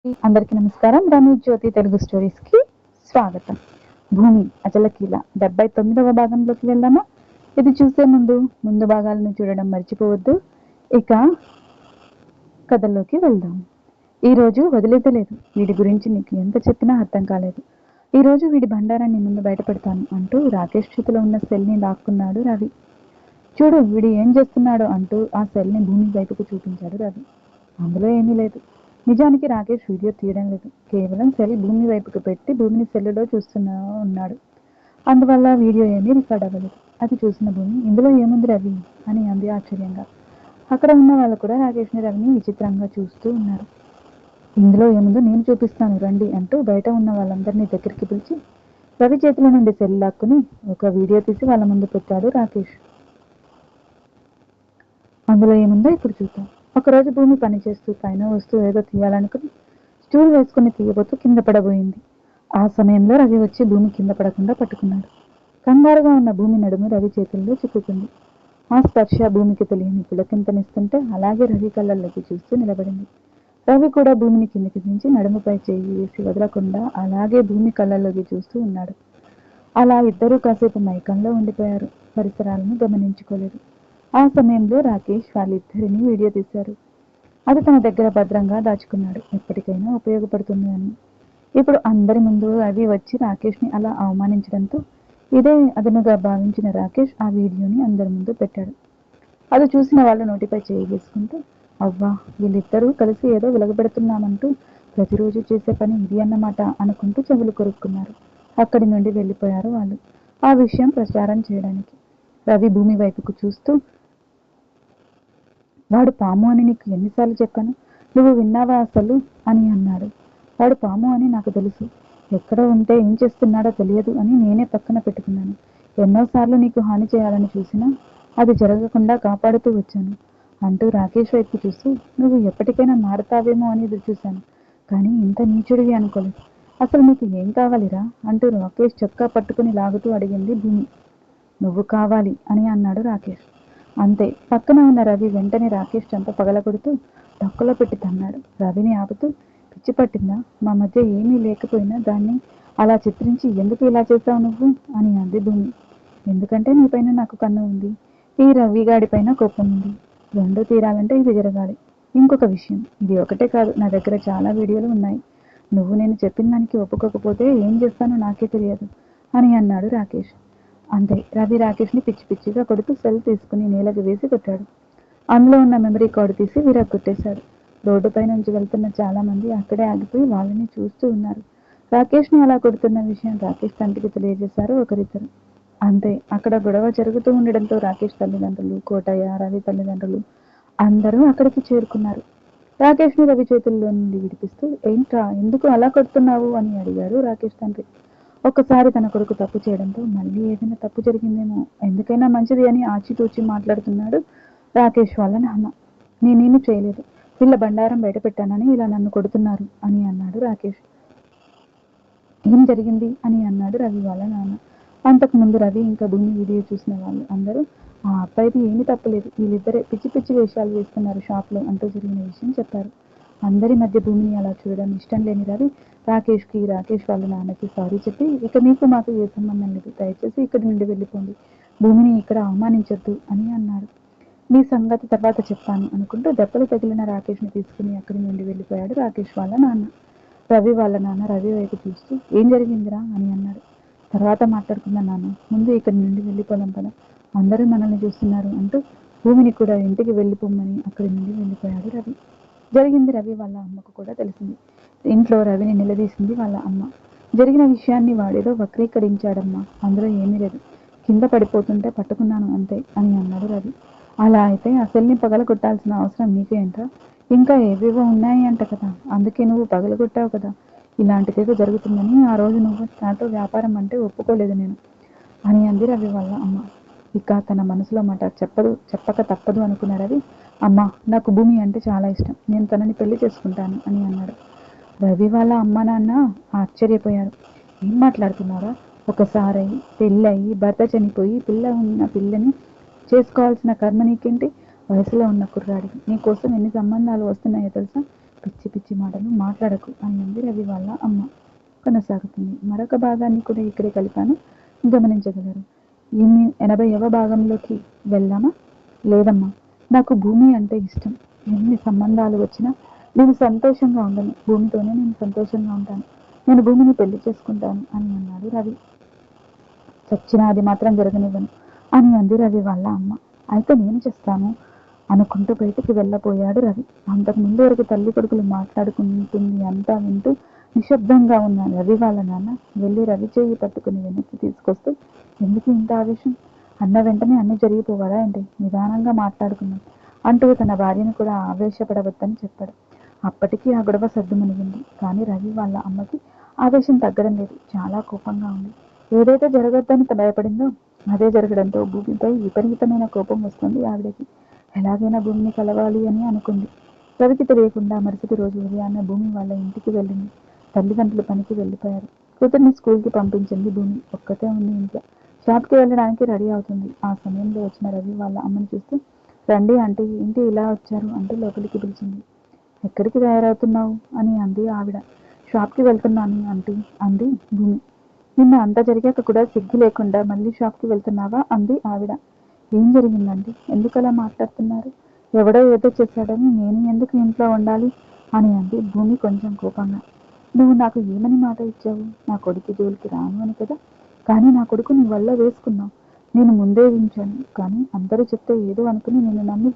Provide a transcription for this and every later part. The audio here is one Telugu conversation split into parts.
అందరికీ నమస్కారం. రమేష్ జ్యోతి తెలుగు స్టోరీస్ కి స్వాగతం. భూమి అచలకీల 79వ భాగంలోకి వెళ్దామా? ఇది చూసే ముందు భాగాలను చూడడం మర్చిపోవద్దు. ఇక కథల్లోకి వెళ్దాం. ఈరోజు వదిలేదలేదు. వీడి గురించి నీకు ఎంత చెప్పినా అర్థం కాలేదు. ఈరోజు వీడి బండారాన్ని ముందు బయటపెడతాను అంటూ రాకేష్ చేతిలో ఉన్న సెల్ని లాక్కున్నాడు రవి. చూడు వీడు ఏం చేస్తున్నాడో అంటూ ఆ సెల్ని భూమి వైపుకు చూపించాడు రవి. అందులో ఏమీ లేదు. నిజానికి రాకేష్ వీడియో తీయడం లేదు. కేవలం సెల్ భూమి వైపుకు పెట్టి భూమిని సెల్లులో చూస్తున్నా ఉన్నాడు. అందువల్ల వీడియో ఏమీ రికార్డ్ అవ్వలేదు. అది చూసిన భూమి, ఇందులో ఏముంది రవి అని అంది ఆశ్చర్యంగా. అక్కడ ఉన్న వాళ్ళు కూడా రాకేష్ని రవిని విచిత్రంగా చూస్తూ ఉన్నారు. ఇందులో ఏముందో నేను చూపిస్తాను రండి అంటూ బయట ఉన్న వాళ్ళందరినీ దగ్గరికి పిలిచి రవి చేతిలో నుండి సెల్ లాక్కుని ఒక వీడియో తీసి వాళ్ళ ముందు పెట్టాడు రాకేష్. అందులో ఏముందో ఇప్పుడు చూద్దాం. ఒకరోజు భూమి పనిచేస్తూ పైన వస్తూ ఏదో తీయాలనుకుని స్టూల్ వేసుకుని తీయబోతూ కింద పడబోయింది. ఆ సమయంలో రవి వచ్చి భూమి కింద పడకుండా పట్టుకున్నాడు. కంగారుగా ఉన్న భూమి నడుము రవి చేతుల్లో చిక్కుకుంది. ఆ స్పర్శ భూమికి తెలియని పులకింతనిస్తుంటే అలాగే రవి కళ్ళల్లోకి చూస్తూ నిలబడింది. రవి కూడా భూమిని కిందికి దించి నడుముపై చేయి వేసి వదలకుండా అలాగే భూమి కళ్ళల్లోకి చూస్తూ ఉన్నాడు. అలా ఇద్దరూ కాసేపు మైకంలో ఉండిపోయారు. పరిసరాలను గమనించుకోలేదు. ఆ సమయంలో రాకేష్ వాళ్ళిద్దరిని వీడియో తీశారు. అది తన దగ్గర భద్రంగా దాచుకున్నాడు, ఎప్పటికైనా ఉపయోగపడుతుంది అని. ఇప్పుడు అందరి ముందు రవి వచ్చి రాకేష్ని అలా అవమానించడంతో ఇదే అదనుగా భావించిన రాకేష్ ఆ వీడియోని అందరి ముందు పెట్టాడు. అది చూసిన వాళ్ళు నోటిపై చేయి వేసుకుంటూ అవ్వా వీళ్ళిద్దరూ కలిసి ఏదో వెలగబెడుతున్నామంటూ ప్రతిరోజు చేసే పని ఇది అన్నమాట అనుకుంటూ చెవులు కొరుక్కున్నారు. అక్కడి నుండి వెళ్ళిపోయారు వాళ్ళు ఆ విషయం ప్రచారం చేయడానికి. రవి భూమి వైపుకు చూస్తూ వాడు పాము అని నీకు ఎన్నిసార్లు చెప్పాను, నువ్వు విన్నావా అసలు అని అన్నాడు. వాడు పాము అని నాకు తెలుసు, ఎక్కడ ఉంటే ఏం చేస్తున్నాడో తెలియదు అని నేనే పక్కన పెట్టుకున్నాను. ఎన్నోసార్లు నీకు హాని చేయాలని చూసినా అది జరగకుండా కాపాడుతూ వచ్చాను అంటూ రాకేష్ వైపు చూస్తూ నువ్వు ఎప్పటికైనా మారతావేమో అని ఎదురు చూశాను, కానీ ఇంత నీచుడివి అనుకోలేదు. అసలు నీకు ఏం కావాలిరా అంటూ రాకేష్ చొక్కా పట్టుకుని లాగుతూ అడిగింది భూమి. నువ్వు కావాలి అని అన్నాడు రాకేష్. అంతే. పక్కన ఉన్న రవి వెంటనే రాకేష్ చెంప పగలగొడుతూ డొక్కలో పెట్టి తన్నాడు. రవిని ఆపుతూ పిచ్చి పట్టిందా, మా మధ్య ఏమీ లేకపోయినా దాన్ని అలా చిత్రించి ఎందుకు ఇలా చేశావు నువ్వు అని అంది భూమి. ఎందుకంటే నీపైన నాకు కన్ను ఉంది, ఈ రవిగాడి పైన కోపం ఉంది. రెండూ తీరాలంటే ఇది జరగాలి. ఇంకొక విషయం, ఇది ఒకటే కాదు, నా దగ్గర చాలా వీడియోలు ఉన్నాయి. నువ్వు నేను చెప్పిన దానికి ఒప్పుకోకపోతే ఏం చేస్తానో నాకే తెలియదు అని అన్నాడు రాకేష్. అంతే. రవి రాకేష్ని పిచ్చి పిచ్చిగా కొడుతూ సెల్ తీసుకుని నేలకు వేసి కొట్టాడు. అందులో ఉన్న మెమరీ కార్డు తీసి విరగ్గొట్టేశాడు. రోడ్డుపై నుంచి వెళ్తున్న చాలా మంది అక్కడే ఆగిపోయి వాళ్ళని చూస్తూ ఉన్నారు. రాకేష్ని అలా కొడుతున్న విషయం రాకేష్ తండ్రికి తెలియజేశారు ఒకరిద్దరు. అంతే. అక్కడ గొడవ జరుగుతూ ఉండడంతో రాకేష్ తల్లిదండ్రులు, కోటయ్య, రవి తల్లిదండ్రులు అందరూ అక్కడికి చేరుకున్నారు. రాకేష్ని రవి చేతుల్లో నుండి విడిపిస్తూ ఏంట్రా ఎందుకు అలా కొడుతున్నావు అని అడిగాడు రాకేష్ తండ్రి. ఒక్కసారి తన కొడుకు తప్పు చేయడంతో మళ్ళీ ఏదైనా తప్పు జరిగిందేమో, ఎందుకైనా మంచిది అని ఆచితూచి మాట్లాడుతున్నాడు రాకేష్ వాళ్ళ నాన్న. నేనేమీ చేయలేదు, వీళ్ళ బండారం బయట పెట్టానని ఇలా నన్ను కొడుతున్నారు అని అన్నాడు రాకేష్. ఏం జరిగింది అని అన్నాడు రవి వాళ్ళ నాన్న. అంతకుముందు రవి ఇంకా భూమి వీడియో చూసిన వాళ్ళు అందరూ ఆ అబ్బాయిది ఏమీ తప్పలేదు, వీళ్ళిద్దరే పిచ్చి పిచ్చి వేషాలు వేస్తున్నారు షాప్లో అంటూ జరిగిన విషయం చెప్పారు. అందరి మధ్య భూమిని అలా చూడడం ఇష్టం లేని రవి రాకేష్కి, రాకేష్ వాళ్ళ నాన్నకి సారీ చెప్పి ఇక మీకు మాకు ఏ సంబంధం లేదు, దయచేసి ఇక్కడి నుండి వెళ్ళిపోండి, భూమిని ఇక్కడ అవమానించొద్దు అని అన్నాడు. మీ సంగతి తర్వాత చెప్తాను అనుకుంటూ దెబ్బలు తగిలిన రాకేష్ని తీసుకుని అక్కడి నుండి వెళ్ళిపోయాడు రాకేష్ వాళ్ళ నాన్న. రవి వాళ్ళ నాన్న రవి వైపు చూస్తూ ఏం జరిగిందిరా అని అన్నాడు. తర్వాత మాట్లాడుకుందాం నాన్న, ముందు ఇక్కడి నుండి వెళ్ళిపోదాం కదా, అందరూ మనల్ని చూస్తున్నారు అంటూ భూమిని కూడా ఇంటికి వెళ్ళిపోమ్మని అక్కడి నుండి వెళ్ళిపోయాడు రవి. జరిగింది రవి వాళ్ళ అమ్మకు కూడా తెలిసింది. ఇంట్లో రవిని నిలదీసింది వాళ్ళ అమ్మ. జరిగిన విషయాన్ని వాడేదో వక్రీకరించాడమ్మా, అందులో ఏమీ లేదు, కింద పడిపోతుంటే పట్టుకున్నాను అంతే అని అన్నాడు రవి. అలా అయితే ఆ సెల్ని పగలగొట్టాల్సిన అవసరం నీకేంట్రా, ఇంకా ఏవేవో ఉన్నాయి అంట కదా, అందుకే నువ్వు పగలగొట్టావు కదా, ఇలాంటిదేదో జరుగుతుందని ఆ రోజు నువ్వు నాతో వ్యాపారం అంటే ఒప్పుకోలేదు నేను అని అంది రవి వాళ్ళ అమ్మ. ఇక తన మనసులో మాట చెప్పక తప్పదు అనుకున్న రవి, అమ్మ నాకు భూమి అంటే చాలా ఇష్టం, నేను తనని పెళ్లి చేసుకుంటాను అని అన్నాడు. రవి వాళ్ళ అమ్మ నాన్న ఆశ్చర్యపోయారు. ఏం మాట్లాడుతున్నారా, ఒకసారి పెళ్ళయి భర్త చనిపోయి పిల్లని చేసుకోవాల్సిన కర్మ నీకేంటి, వయసులో ఉన్న కుర్రాడికి నీకోసం ఎన్ని సంబంధాలు వస్తున్నాయో తెలుసా, పిచ్చి పిచ్చి మాటలు మాట్లాడకు అని అంది రవి వాళ్ళ అమ్మ. కొనసాగుతుంది. మరొక భాగాన్ని కూడా ఇక్కడే కలిపాను, గమనించగలరు. 80వ భాగంలోకి వెళ్దామా? లేదమ్మా, నాకు భూమి అంటే ఇష్టం. ఎన్ని సంబంధాలు వచ్చినా నేను సంతోషంగా ఉండను. భూమితోనే నేను సంతోషంగా ఉంటాను. నేను భూమిని పెళ్లి చేసుకుంటాను అని అన్నాడు రవి. చచ్చినా అది మాత్రం జరగనివ్వను అని అంది రవి వాళ్ళ అమ్మ. అయితే నేను చేస్తాను అనుకుంటూ బయటికి వెళ్ళబోయాడు రవి. అంతకుముందు వరకు తల్లి కొడుకులు మాట్లాడుకుంటుంది అంతా వింటూ నిశ్శబ్దంగా ఉన్న రవి వాళ్ళ నాన్న వెళ్ళి రవి చేయి పట్టుకుని వెనక్కి తీసుకొస్తూ, ఎందుకు ఇంత ఆవేశం? అన్న వెంటనే అన్ని జరిగిపోవాలా ఏంటి? నిదానంగా మాట్లాడుకున్నాం అంటూ తన భార్యను కూడా ఆవేశపడవద్దని చెప్పాడు. అప్పటికీ ఆ గొడవ సర్దుమణిగింది. కానీ రవి వాళ్ళ అమ్మకి ఆవేశం తగ్గడం లేదు. చాలా కోపంగా ఉంది. ఏదైతే జరగద్దని భయపడిందో అదే జరగడంతో భూమిపై విపరీతమైన కోపం వస్తుంది ఆవిడకి. ఎలాగైనా భూమిని కలవాలి అని అనుకుంది. రవికి తెలియకుండా మరుసటి రోజు ఉదయాన్నే భూమి వాళ్ళ ఇంటికి వెళ్ళింది. తల్లిదండ్రులు పనికి వెళ్ళిపోయారు. కూతుర్ని స్కూల్కి పంపించింది భూమి. ఒక్కతే ఉంది ఇంట్లో. షాప్కి వెళ్ళడానికి రెడీ అవుతుంది. ఆ సమయంలో వచ్చిన రవి వాళ్ళ అమ్మని చూస్తూ, రండి ఆంటీ, ఏంటి ఇలా వచ్చారు అంటూ లోపలికి పిలిచింది. ఎక్కడికి తయారవుతున్నావు అని అంది ఆవిడ. షాప్కి వెళ్తున్నాను ఆంటీ అంది భూమి. నిన్న అంతా జరిగాక కూడా సిగ్గు లేకుండా మళ్ళీ షాప్కి వెళ్తున్నావా అంది ఆవిడ. ఏం జరిగిందండి? ఎందుకు అలా మాట్లాడుతున్నారు? ఎవడో ఏదో చేశాడని నేను ఎందుకు ఇంట్లో ఉండాలి అని అంది భూమి కొంచెం కోపంగా. నువ్వు నాకు ఏమని మాట ఇచ్చావు? నా కొడుకు జోలికి రాను అని కదా. కానీ నా కొడుకు నీ వల్ల వేసుకున్నావు. నేను ముందే ఉంచాను. కానీ అందరూ చెప్తే ఏదో అనుకుని నేను నమ్మి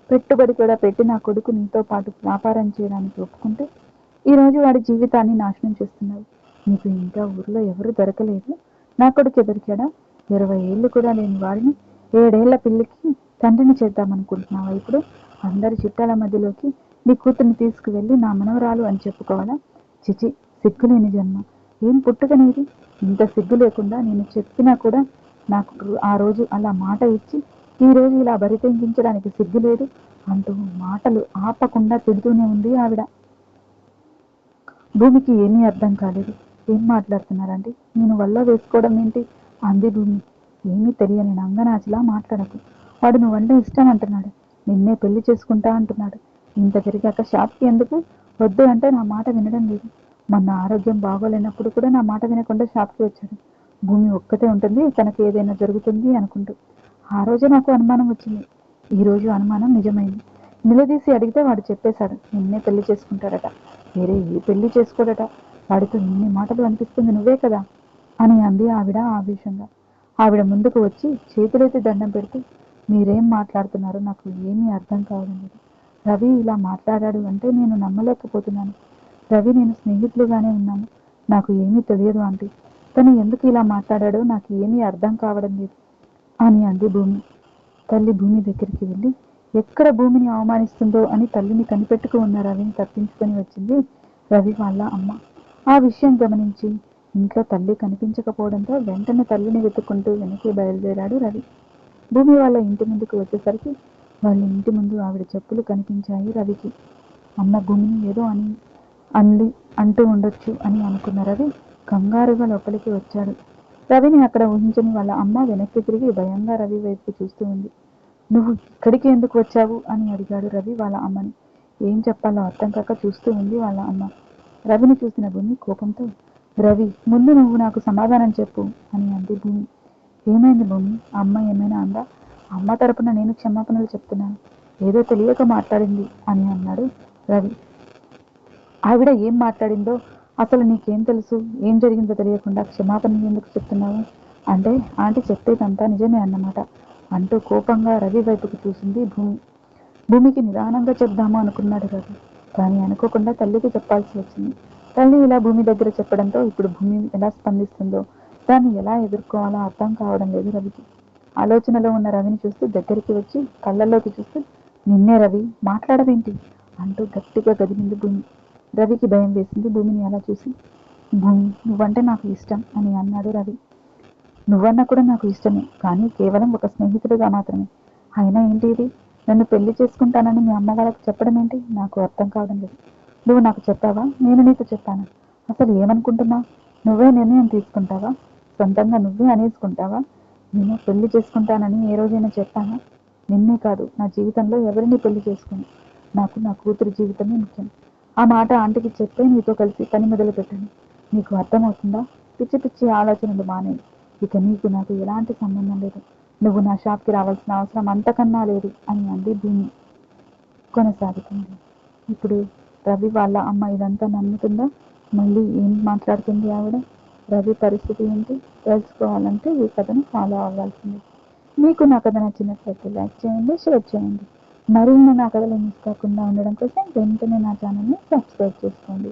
పెట్టుబడి కూడా పెట్టి నా కొడుకు నీతో పాటు వ్యాపారం చేయడానికి ఒప్పుకుంటే ఈరోజు వాడి జీవితాన్ని నాశనం చేస్తున్నావు. నీకు ఇంకా ఊర్లో ఎవరు దొరకలేదు. నా కొడుకు దొరికాడా? 20 ఏళ్ళు కూడా లేని వాడిని 7 ఏళ్ల పిల్లికి తండ్రిని చేద్దామనుకుంటున్నావా? ఇప్పుడు అందరి చుట్టాల మధ్యలోకి నీ కూతుర్ని తీసుకువెళ్ళి నా మనవరాలు అని చెప్పుకోవాలా? చిచి, సిగ్గులేని జన్మ. ఏం పుట్టుక నీది? ఇంత సిగ్గు లేకుండా నేను చెప్పినా కూడా నాకు ఆ రోజు అలా మాట ఇచ్చి ఈ రోజు ఇలా బరితెంకించడానికి సిగ్గు లేదు అంటూ మాటలు ఆపకుండా తిడుతూనే ఉంది ఆవిడ. భూమికి ఏమీ అర్థం కాలేదు. ఏం మాట్లాడుతున్నారండి? నేను వల్ల వేసుకోవడం ఏంటి అంది భూమి. ఏమీ తెలియని నంగనాచిలా మాట్లాడకు. వాడు నువ్వంటే ఇష్టం అంటున్నాడు. నిన్నే పెళ్లి చేసుకుంటా అంటున్నాడు. ఇంత జరిగాక షాప్కి ఎందుకు? వద్దు అంటే నా మాట వినడం లేదు. మొన్న ఆరోగ్యం బాగోలేనప్పుడు కూడా నా మాట వినకుండా షాప్కి వచ్చాడు. భూమి ఒక్కతే ఉంటుంది, తనకి ఏదైనా జరుగుతుంది అనుకుంటూ. ఆ రోజే నాకు అనుమానం వచ్చింది. ఈ రోజు అనుమానం నిజమైంది. నిలదీసి అడిగితే వాడు చెప్పేశాడు నిన్నే పెళ్లి చేసుకుంటాడట. వేరే ఏ పెళ్లి చేసుకోడట. వాడితో ఇన్ని మాటలు అనిపిస్తుంది నువ్వే కదా అని అంది ఆవిడ ఆవేశంగా. ఆవిడ ముందుకు వచ్చి చేతులెత్తి దండం పెడుతూ, మీరేం మాట్లాడుతున్నారో నాకు ఏమీ అర్థం కావడం లేదు. రవి ఇలా మాట్లాడాడు అంటే నేను నమ్మలేకపోతున్నాను. రవి నేను స్నేహితులుగానే ఉన్నాను. నాకు ఏమీ తెలియదు ఆంటీ. తను ఎందుకు ఇలా మాట్లాడాడో నాకు ఏమీ అర్థం కావడం లేదు అని అంది భూమి. తల్లి భూమి దగ్గరికి వెళ్ళి ఎక్కడ భూమిని అవమానిస్తుందో అని తల్లిని కనిపెట్టుకు ఉన్న రవిని తప్పించుకొని వచ్చింది రవి వాళ్ళ అమ్మ. ఆ విషయం గమనించి ఇంట్లో తల్లి కనిపించకపోవడంతో వెంటనే తల్లిని వెతుక్కుంటూ వెనక్కి బయలుదేరాడు రవి. భూమి వాళ్ళ ఇంటి ముందుకు వచ్చేసరికి వాళ్ళ ఇంటి ముందు ఆవిడ చెప్పులు కనిపించాయి రవికి. అమ్మ భూమిని ఏదో అంది అంటూ ఉండొచ్చు అని అనుకున్న రవి కంగారుగా లోపలికి వచ్చాడు. రవిని అక్కడ ఊహించని వాళ్ళ అమ్మ వెనక్కి తిరిగి భయంగా రవి వైపు చూస్తూ ఉంది. నువ్వు ఇక్కడికి ఎందుకు వచ్చావు అని అడిగాడు రవి వాళ్ళ అమ్మని. ఏం చెప్పాలో అర్థం కాక చూస్తూ ఉంది వాళ్ళ అమ్మ. రవిని చూసిన భూమి కోపంతో, రవి, ముందు నువ్వు నాకు సమాధానం చెప్పు అని అంది భూమి. ఏమైంది భూమి? అమ్మ ఏమైనా అందా? అమ్మ తరపున నేను క్షమాపణలు చెప్తున్నాను. ఏదో తెలియక మాట్లాడింది అని అన్నాడు రవి. ఆవిడ ఏం మాట్లాడిందో అసలు నీకేం తెలుసు? ఏం జరిగిందో తెలియకుండా క్షమాపణలు ఎందుకు చెప్తున్నావు? అంటే ఆంటీ చెప్పేదంతా నిజమే అన్నమాట అంటూ కోపంగా రవి వైపుకు చూసింది భూమి. భూమికి నిదానంగా చెప్దాము అనుకున్నాడు రవి. కానీ అనుకోకుండా తల్లికి చెప్పాల్సి వచ్చింది. తల్లి ఇలా భూమి దగ్గర చెప్పడంతో ఇప్పుడు భూమి ఎలా స్పందిస్తుందో, దాన్ని ఎలా ఎదుర్కోవాలో అర్థం కావడం లేదు రవికి. ఆలోచనలో ఉన్న రవిని చూస్తూ దగ్గరికి వచ్చి కళ్ళల్లోకి చూస్తూ, నిన్నే రవి, మాట్లాడవేంటి అంటూ గట్టిగా గదిలింది భూమి. రవికి భయం వేసింది భూమిని అలా చూసి. భూమి, నువ్వంటే నాకు ఇష్టం అని అన్నాడు రవి. నువ్వన్నా కూడా నాకు ఇష్టమే, కానీ కేవలం ఒక స్నేహితుడిగా మాత్రమే. అయినా ఏంటి ఇది? నన్ను పెళ్లి చేసుకుంటానని మీ అమ్మ వాళ్ళకి చెప్పడం ఏంటి? నాకు అర్థం కావడం లేదు. నువ్వు నాకు చెప్పావా? నేను నీకు చెప్పాను? అసలు ఏమనుకుంటున్నావు? నువ్వే నిర్ణయం తీసుకుంటావా? సొంతంగా నువ్వే అనేసుకుంటావా? నేను పెళ్లి చేసుకుంటానని ఏ రోజైనా చెప్పానా? నిన్నే కాదు, నా జీవితంలో ఎవరిని పెళ్లి చేసుకోను. నాకు నా కూతురు జీవితమే ముఖ్యం. ఆ మాట ఆంటీకి చెప్పే నీతో కలిసి పని మొదలు పెట్టాను. నీకు అర్థమవుతుందా? పిచ్చి పిచ్చి ఆలోచనలు మానేయి. ఇక నీకు నాకు ఎలాంటి సంబంధం లేదు. నువ్వు నా షాప్కి రావాల్సిన అవసరం అంతకన్నా లేదు అని అంది భూమి. కొనసాగుతుంది. ఇప్పుడు రవి వాళ్ళ అమ్మ ఇదంతా నమ్ముతుందా? మళ్ళీ ఏం మాట్లాడుతుంది ఆవిడ? రవి పరిస్థితి ఏంటి? తెలుసుకోవాలంటే ఈ కథను ఫాలో అవ్వాల్సింది. మీకు నా కథ నచ్చినట్లయితే లైక్ చేయండి, షేర్ చేయండి. మరిన్ని నా కథలు మిస్ కాకుండా ఉండడం కోసం వెంటనే నా ఛానల్ని సబ్స్క్రైబ్ చేసుకోండి.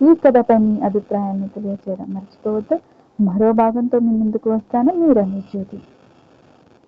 ఈ కథపై మీ అభిప్రాయాలను తెలియజేయడం మర్చిపోవద్దు. మరో భాగంతో మీ ముందుకు వస్తాను. మీ రమేష్ జ్యోతి.